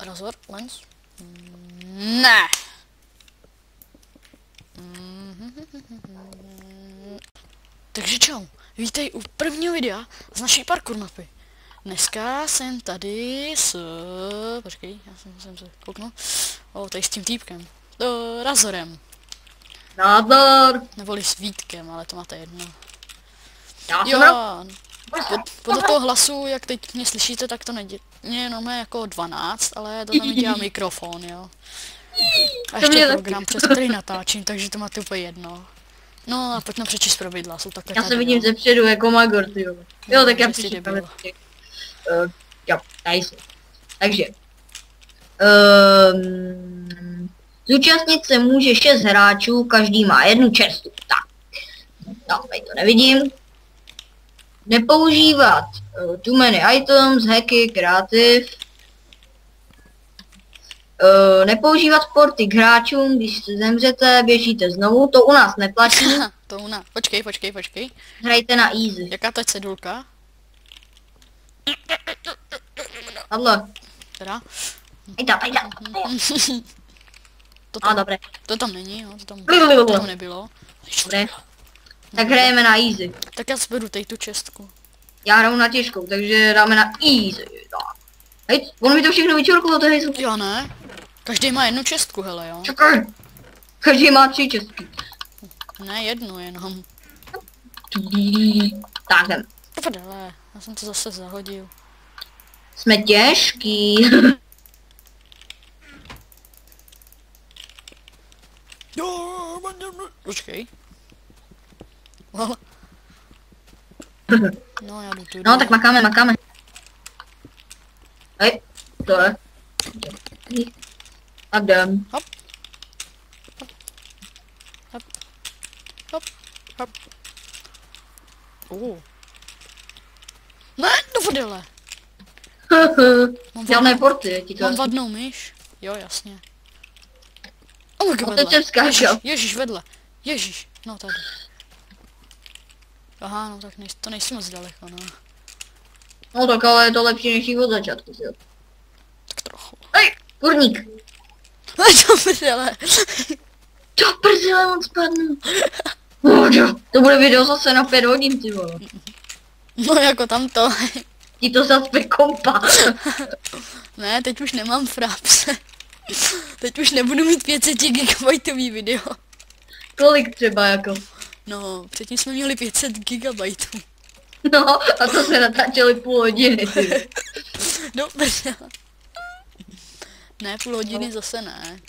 Razor, lens? Ne! Takže čau, vítej u prvního videa z naší parkour mapy. Dneska jsem tady s... Počkej, já jsem se kouknul. Tady s tím týpkem. Razorem. Nádor! Neboli s Vítkem, ale to máte jedno. Já Podle toho hlasu, jak teď mě slyšíte, tak to není jenom jako 12, ale to tam dělá mikrofon, jo. A ještě program, přes který natáčím, takže to máte úplně jedno. No a pojďme přečíst pravidla, jsou takhle Já tady, se vidím jo. ze předu jako Magor, ty jo. Jo, tak já Jsi přečtu debil. jo, tady jsou. Takže. Zúčastnit se může 6 hráčů, každý má jednu čestu. Tak. No, tady to nevidím. Nepoužívat too many items, hacky, kreativ. Nepoužívat porty k hráčům, když se zemřete, běžíte znovu, to u nás neplatí. To u nás. Počkej. Hrajte na easy. Jaká to je cedulka? Tohle. Teda? Ajde. Dobré. To tam není, jo, to tam nebylo. Dobré. Tak hrajeme na easy. Tak já zberu tady tu čestku. Já hraju na těžkou, takže dáme na easy. Hej, on mi to všechno vyčorklo, to hejzu. Jo, ne? Každý má jednu čestku, hele, jo. Čekaj. Každý má 3 čestky. Ne, jednu jenom. Tak jdem. Prdele, já jsem to zase zahodil. Jsme těžký. Počkej. No, já jdu tu. No, tak makáme. Hej, to je. Tak jdem. Hop. Ne, do prdele. Žádné porty, ti to Mám vadnou myš? Jo, jasně. Oh my god, to tě vedle. vzkážel. Ježíš, vedle. Ježíš, no tady. Aha, no tak to nejsi moc daleko, no. No tak ale je to lepší než jít od začátku, jo. Tak trochu. Hej, kurník. To prdele. To prdele, on spadnu. To bude video zase na 5 hodin, ty vole. No jako tamto. Ti to zacpe kompa. Ne, teď už nemám fraps. Teď už nebudu mít 500 GB video. Kolik třeba jako? No, předtím jsme měli 500 GB. No, a to jsme natáčeli půl hodiny, ty. No, prdele. Ne, půl hodiny zase ne.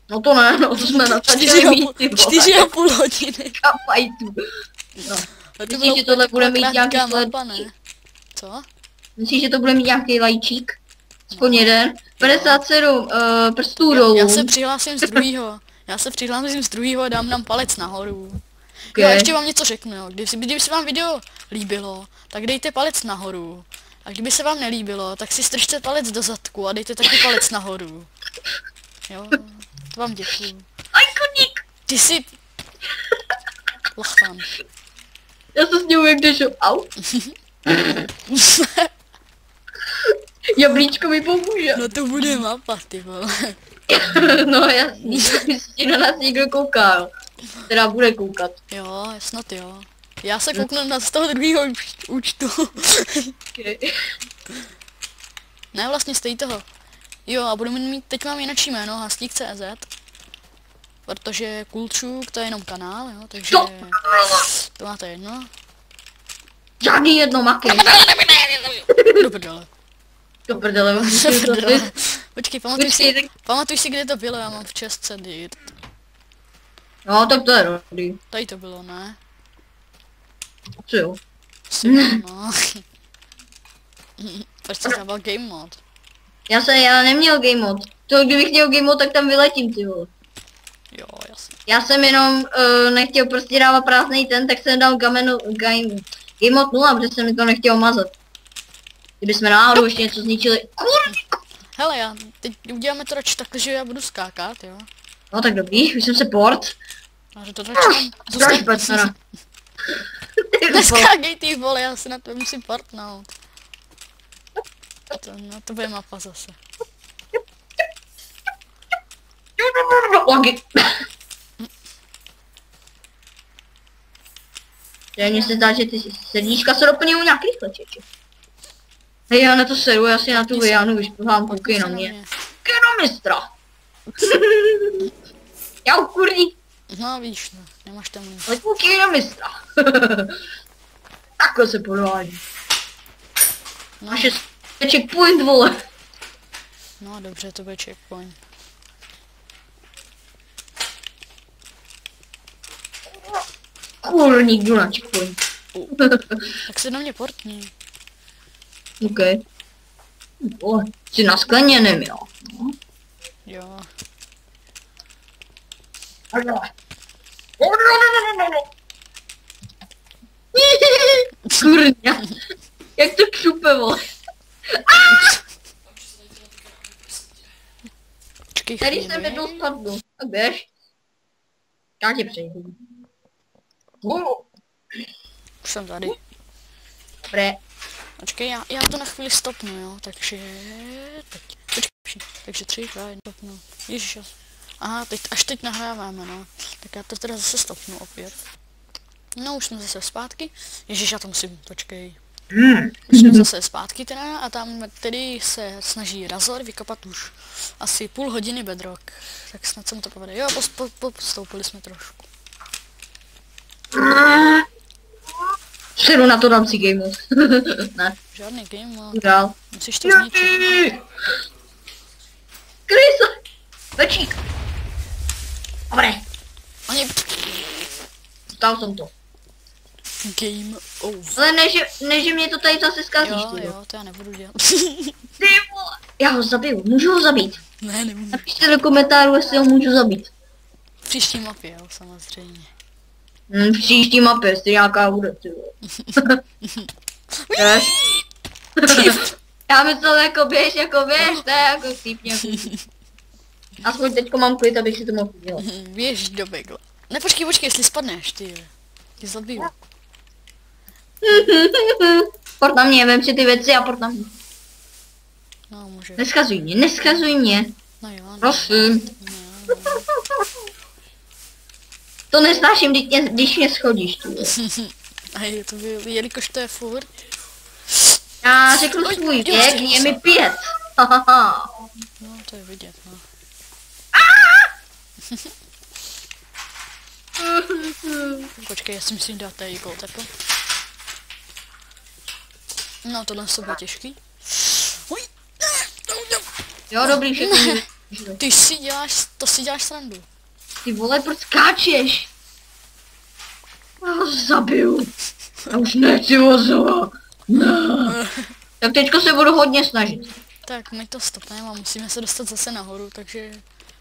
No to ne, no to jsme natáčeli mít, ty vole. 4,5 hodiny. Kapajtu. No. A to Myslíš, bylo že tohle bude mít krátká nějaký mapa, ne? sledování? Co? Myslíš, že to bude mít nějaký lajčík? Aspoň jeden. 57 prstů Já dolů. se přihlásím z druhýho. Já se přihlásím z druhýho a dám nám palec nahoru. Okay. Jo, a ještě vám něco řeknu, jo. Kdyby se vám video líbilo, tak dejte palec nahoru. A kdyby se vám nelíbilo, tak si strčte palec do zadku a dejte taky palec nahoru. Jo, to vám děkuju. Aj, kurník! Ty jsi... Lachtan. Já se s ním jak jdeš, au. Jablíčko mi pomůže. No to bude mapa, ty vole. No jasný, jestli na nás někdo kouká, jo. Teda bude koukat. Jo, snad jo. Já se kouknu na z toho druhého účtu. Okay. Ne, vlastně stojí toho. Jo, a budeme mít, teď mám jinačí jméno, Hastík.cz. Protože Kulčuk, to je jenom kanál, jo, takže... To máte jedno. Žádný jedno maky. Do prdele. Do prdele, Počkej, Počkej, pamatuj si, kde to bylo, já mám v čestce dirt. No, tak to je dobrý. Tady to bylo, ne? Co jo? No. Proč jsi dával game mod? Já neměl game mod. To kdybych měl game mod, tak tam vyletím, ty vole. Jo, jasně. Já jsem jenom nechtěl prostě dávat prázdnej ten, tak jsem dal game mod 0, protože jsem mi to nechtěl mazat. Kdybychom náhodou ještě něco zničili. Hele, já teď uděláme to radši takhle, že já budu skákat, jo? No tak dobrý, už jsem se port. A že to radši zůstane. Neskákej ty vole, já se na to musím portnout. To bude mapa zase. Lagy. Mně se zdá, že ty srdíčka se doplňují nějak rychle, čeče. Hej, já na to sedu, já si na tu Vianu vyšplhám, koukej na mě. Koukej na mistra. Já ukurní. No víš, no, nemáš tam nic. Ale koukej na mistra. Takhle se podvádí. No, Naše checkpoint, vole. no dobře, to bude checkpoint. Kurní, jdu na checkpoint. Tak se na mě portni. OK. Vole, jsi na skleněném, jo. Jo. Kurňa. Jak to křupe, vole. Počkej Tady chvíli. jsem jednou spadnu. A běž. Já tě přejdu. Už jsem tady. Dobré. Počkej, já to na chvíli stopnu, jo, takže... Teď. Počkej, takže 3, 2, 1, stopnu. Ježiš, aha, až teď nahráváme, no. Tak já to teda zase stopnu opět. No, už jsme zase zpátky. Ježiš, já to musím, počkej. Už jsme zase zpátky teda a tam tedy se snaží Razor vykopat už asi půl hodiny bedrock. Tak snad se mu to povede. Jo, postoupili jsme trošku. Sedu na to, dám si game mode. Ne, Žádný game mode. dál. Musíš to zničit. Krysa! Večík! Dobré, Oni... stál jsem to. Game over. Ale ne, že mě to tady zase zkazíš, Jo, ty. jo, to já nebudu dělat. Ty vole. Já ho zabiju, můžu ho zabít. Ne, nebudu. Napište do komentářů, jestli ho můžu zabít. V příští mapě, jo, samozřejmě. V příští mapě, jestli nějaká bude, ty vole. Běž. Já myslel jako běž, to je jako týpně. Aspoň teďko mám klid, abych si to mohl udělat. Běž do begla. Ne, počkej, jestli spadneš, ty jo. Tě zabiju. Port na mě, vem si ty věci a port na mě. No, může. Neskazuj mě. No jo, no. Prosím. No, To nesnáším, když mě schodíš, ty. a je to jelikož to je furt. Já řeknu svůj věk, je mi 5. Hahaha. No, to je vidět, no. Počkej, já si musím dát tady gold apple. No, tohle se bude těžký. Uj, Jo, dobrý, všechno. ty si děláš, to si děláš srandu. Ty vole, proč skáčeš? Já ho zabiju. Já už nechci vozovat. Ne. Tak teďko se budu hodně snažit. Tak, my to stopneme a musíme se dostat zase nahoru, takže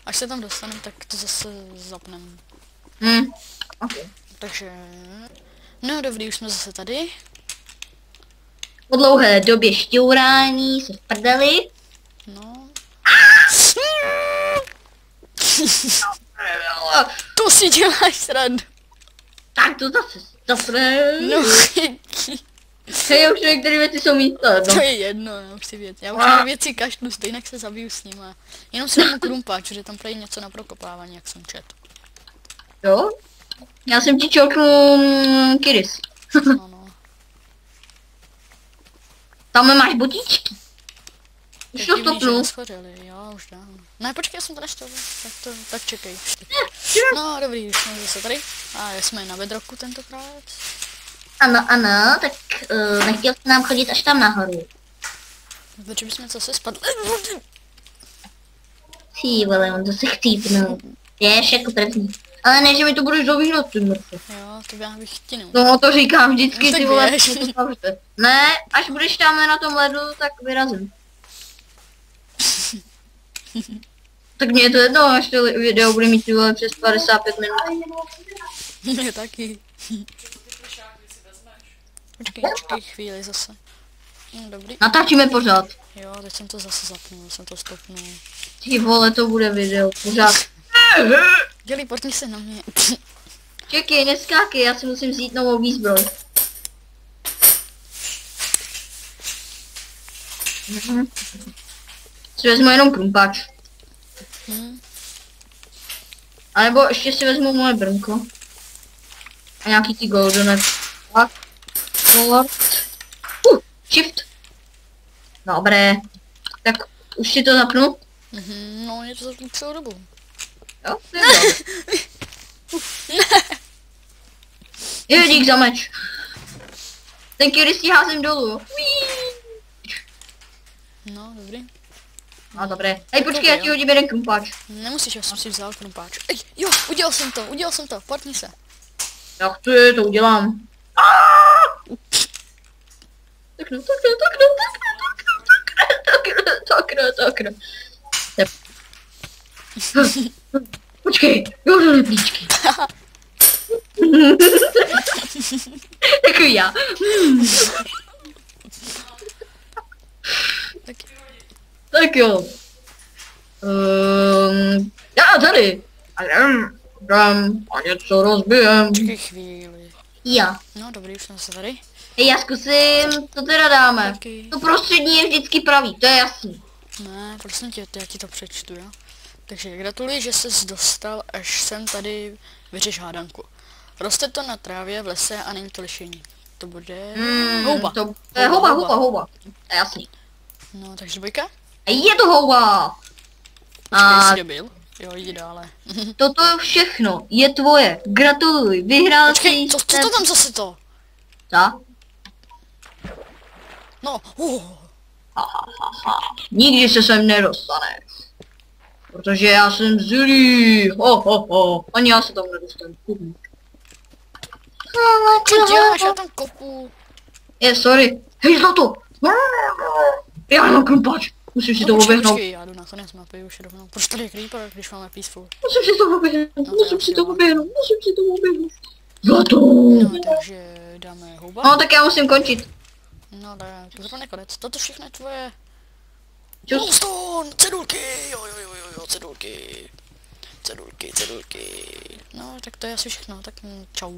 až se tam dostaneme, tak to zase zapneme. Okay. Takže... No dobrý, už jsme zase tady. Po dlouhé době šťourání se v prdeli. No. To si děláš srandu. Tak to zase stopne. No, Hej, už některé věci jsou místo. to je jedno, já už si věci. Já už na věci kašlu, stejně se zabiju s nima. Jenom si dám krumpáč, že tam prý něco na prokopávání, jak jsem četl. Jo? Já jsem ti čoknul Kiris. No, no. Tam máš botičky. Už to Divný, že stopnu. neschořili, jo, už dám. Ne, počkej, já jsem to neštěl, tak čekej. No, dobrý, už jsme zase tady. A jsme na bedrocku tentokrát. Ano, tak nechtěl jsi nám chodit až tam nahoru. Protože bychom zase spadli. Ty vole, on zase chcípnul. Jdeš jako první. Ale ne, že mi to budeš dovíhnat, ty mrtve. Jo, to já bych ti neuměl. No to říkám vždycky, No, tak ty vole. běž. Ne, až budeš tam na tom ledu, tak vyrazím. Tak mě je to jedno, až to video bude mít ty vole přes 55 minut. Mě taky. Počkej chvíli zase. No, dobrý. Natáčíme pořád. Jo, teď jsem to zase zapnul, jsem to stopnul. Ty vole, to bude video, pořád. Dělej, portni se na mě. Čekej, neskákej, já si musím vzít novou výzbroj. Si vezmu jenom krumpáč. Hm. A nebo ještě si vezmu moje brnko. A nějaký ty goldonet. Tak. Forward. Shift. Dobré. Tak už si to zapnu? No, je to za celou dobu. Jo, to je dobré. Jo, dík za meč. Ten Curie házím dolů. No, dobrý. No dobré. Hej, počkej, já ti hodím jeden krumpáč. Nemusíš, já jsem si vzal krumpáč. Ej, jo, udělal jsem to, portni se. Jak to udělám? Tak no. Počkej, jo, to neplíčky. Takový já. Tak jo. Já tady. A něco rozbijem. Čekej chvíli. Já. No, dobrý, už jsem se tady. Hej, já zkusím, co teda dáme. Taky. To prostřední je vždycky pravý, to je jasný. Ne, prosím tě, já ti to přečtu, jo. Takže gratuluji, že jsi dostal, až sem tady vyřeš hádanku. Roste to na trávě v lese a není to lišení. To bude houba. To je houba. To je jasný. No, takže dvojka? A je to houba. Počkej, jsi dobil? Jo, jdi dále. Toto všechno je tvoje. Gratuluj, vyhrál Počkej, jsi... co to tam zase to? Co? No, Nikdy se sem nedostaneš. Protože já jsem zlý. Ani já se tam nedostanu. co děláš, já tam kopu. Sorry. Hej, zlato. Já mám krumpáč. Musím si to oběhnout. Počkej, já jdu na konec mapy už rovnou. Proč tady je creeper, když máme peaceful? Musím si to oběhnout. Zlato. No, takže dáme houba. No, tak já musím končit. No, tak zrovna konec. Toto všechno je tvoje. Čus. Glowstone, cedulky, jo, cedulky. No, tak to je asi všechno, tak čau.